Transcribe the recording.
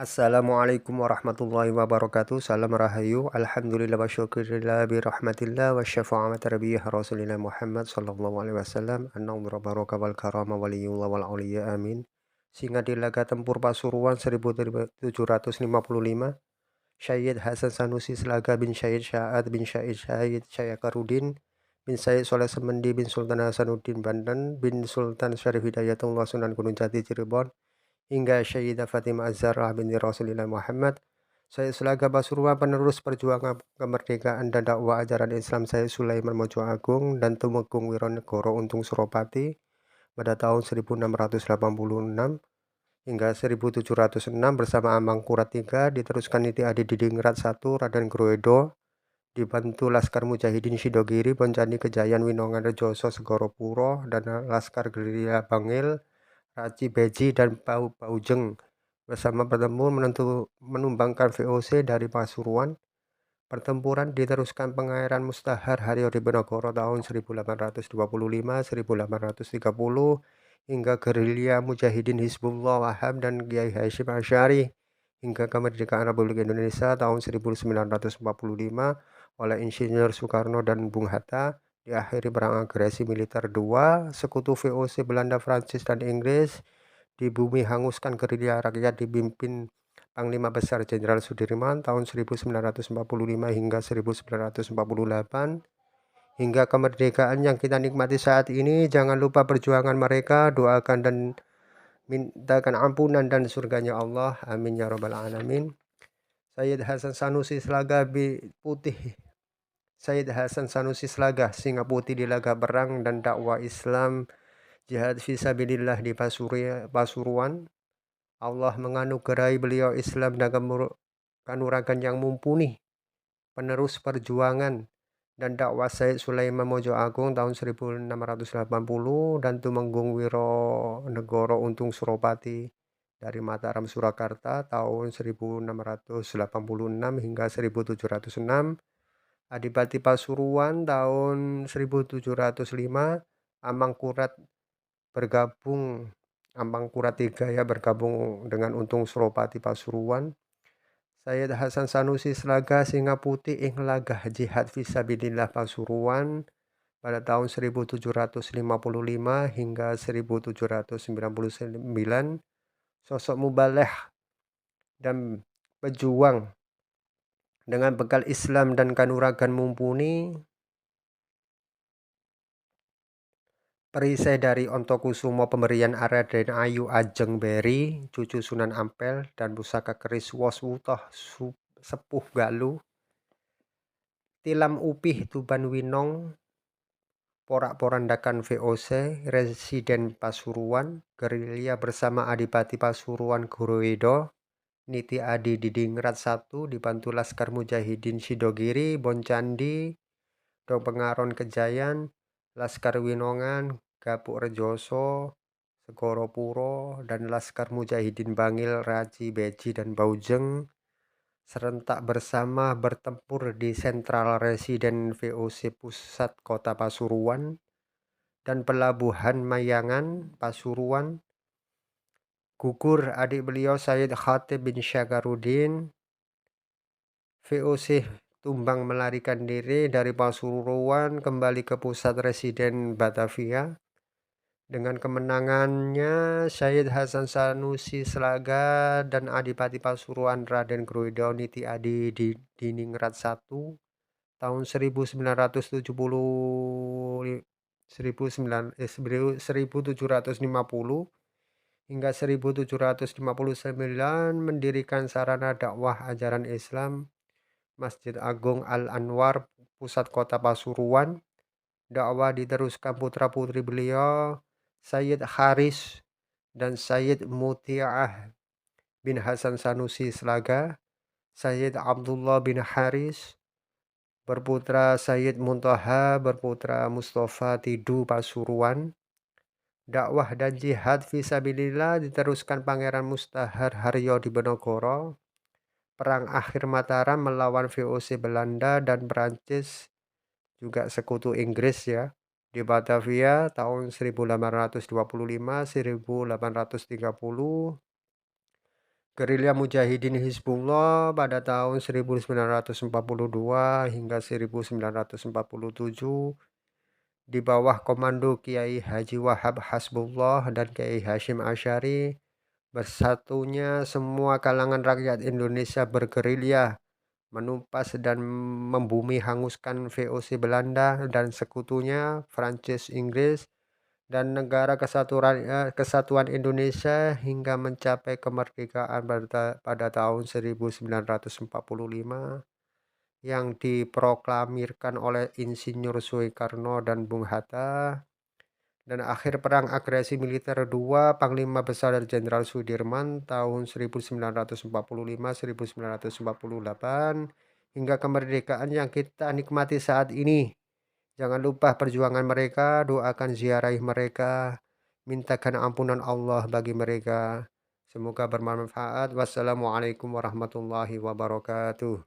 Assalamualaikum warahmatullahi wabarakatuh. Salam rahayu. Alhamdulillah wa syukurillah bi rahmatillah wa syafa'amat rabbiyah Rasulillah Muhammad sallallahu alaihi wasallam. An-nawra baraka wal karama waliyullah wal auliya amin. Singa di laga tempur Pasuruan 1755. Syed Hasan Sanusi Selaga bin Syed Syahad bin Syed Syayakarudin bin Syed Soleh Semendi bin Sultan Hasanuddin Banten bin Sultan Syarif Hidayatullah Sunan Gunung Jati Cirebon hingga Sayyidah Fatimah Az-Zahra binti Rasulullah Muhammad. Saya Sulaga Pasuruan penerus perjuangan kemerdekaan dan dakwah ajaran Islam saya Sulaiman Mojo Agung dan Tumenggung Wironegoro Untung Suropati pada tahun 1686 hingga 1706 bersama Amangkurat III diteruskan Niti Adi Didingrat I Raden Gruedo dibantu Laskar Mujahidin Sidogiri Boncandi Kejayan Winongan Rejoso Segoropuro dan Laskar Gerilya Bangil Raci Beji dan Paujeng bersama bertempur menumbangkan VOC dari Pasuruan. Pertempuran diteruskan Pengairan Mustahar Haryo Diponegoro tahun 1825-1830 hingga gerilya Mujahidin Hizbullah Wahab dan Kiai Hasyim Asy'ari hingga kemerdekaan Republik Indonesia tahun 1945 oleh Insinyur Soekarno dan Bung Hatta. Diakhiri perang agresi militer 2 sekutu VOC Belanda, Prancis, dan Inggris. Di bumi hanguskan gerilya rakyat dipimpin Panglima Besar Jenderal Sudirman tahun 1945 hingga 1948 hingga kemerdekaan yang kita nikmati saat ini. Jangan lupa perjuangan mereka, doakan dan mintakan ampunan dan surganya Allah. Amin ya rabbal alamin. Sayyid Hasan Sanusi Slaga Putih Sayyid Hasan Sanusi Slaga Singa Putih di laga perang dan dakwah Islam jihad fisabilillah di Pasuruan. Allah menganugerahi beliau Islam dan kanuragan yang mumpuni, penerus perjuangan dan dakwah Said Sulaiman Mojo Agung tahun 1680 dan Tumenggung Wironegoro Untung Suropati dari Mataram Surakarta tahun 1686 hingga 1706. Adipati Pasuruan tahun 1705. Amangkurat III ya bergabung dengan Untung Suropati Pasuruan. Sayyid Hasan Sanusi Slaga Singa Putih ing lagah jihad fisabilillah Pasuruan pada tahun 1755 hingga 1799. Sosok mubaleh dan pejuang dengan bekal Islam dan kanuragan mumpuni. Perisai dari Ontokusumo pemberian Raden Ayu Ajeng Beri, cucu Sunan Ampel, dan pusaka keris Woswutoh Sepuh Galuh. Tilam Upih Tuban Winong, porak porandakan VOC, Residen Pasuruan, gerilya bersama Adipati Pasuruan Gruedo, Niti Adi Didingrat I dibantu Laskar Mujahidin Sidogiri, Boncandi, Dong Pengaron Kejayan, Laskar Winongan, Gapuk Rejoso, Segoropuro, dan Laskar Mujahidin Bangil, Raci, Beji, dan Baujeng serentak bersama bertempur di Sentral Residen VOC Pusat Kota Pasuruan dan Pelabuhan Mayangan, Pasuruan. Gugur adik beliau Sayyid Khatib bin Syakarudin. VOC tumbang melarikan diri dari Pasuruan kembali ke pusat residen Batavia. Dengan kemenangannya, Syed Hasan Sanusi Slaga dan Adipati Pasuruan Raden Gruedo Niti Adi Diningrat I tahun 1750 hingga 1759 mendirikan sarana dakwah ajaran Islam Masjid Agung Al-Anwar, pusat kota Pasuruan. Dakwah diteruskan putra-putri beliau, Sayyid Haris dan Sayyid Muti'ah bin Hasan Sanusi Slaga, Sayyid Abdullah bin Haris, berputra Sayyid Muntaha, berputra Mustafa Tidu Pasuruan. Dakwah dan jihad fisabilillah diteruskan Pangeran Mustahar Haryo Diponegoro. Perang akhir Mataram melawan VOC Belanda dan Perancis, juga sekutu Inggris ya, di Batavia tahun 1825-1830. Gerilya Mujahidin Hizbullah pada tahun 1942 hingga 1947 di bawah komando Kiai Haji Wahab Hasbullah dan Kiai Hashim Asy'ari. Bersatunya semua kalangan rakyat Indonesia bergerilya menumpas dan membumi hanguskan VOC Belanda dan sekutunya Prancis, Inggris, dan Negara Kesatuan Indonesia hingga mencapai kemerdekaan pada tahun 1945 yang diproklamirkan oleh Insinyur Soekarno dan Bung Hatta. Dan akhir Perang Agresi Militer II Panglima Besar Jenderal Sudirman tahun 1945-1948 hingga kemerdekaan yang kita nikmati saat ini. Jangan lupa perjuangan mereka, doakan ziarahi mereka, mintakan ampunan Allah bagi mereka. Semoga bermanfaat. Wassalamualaikum warahmatullahi wabarakatuh.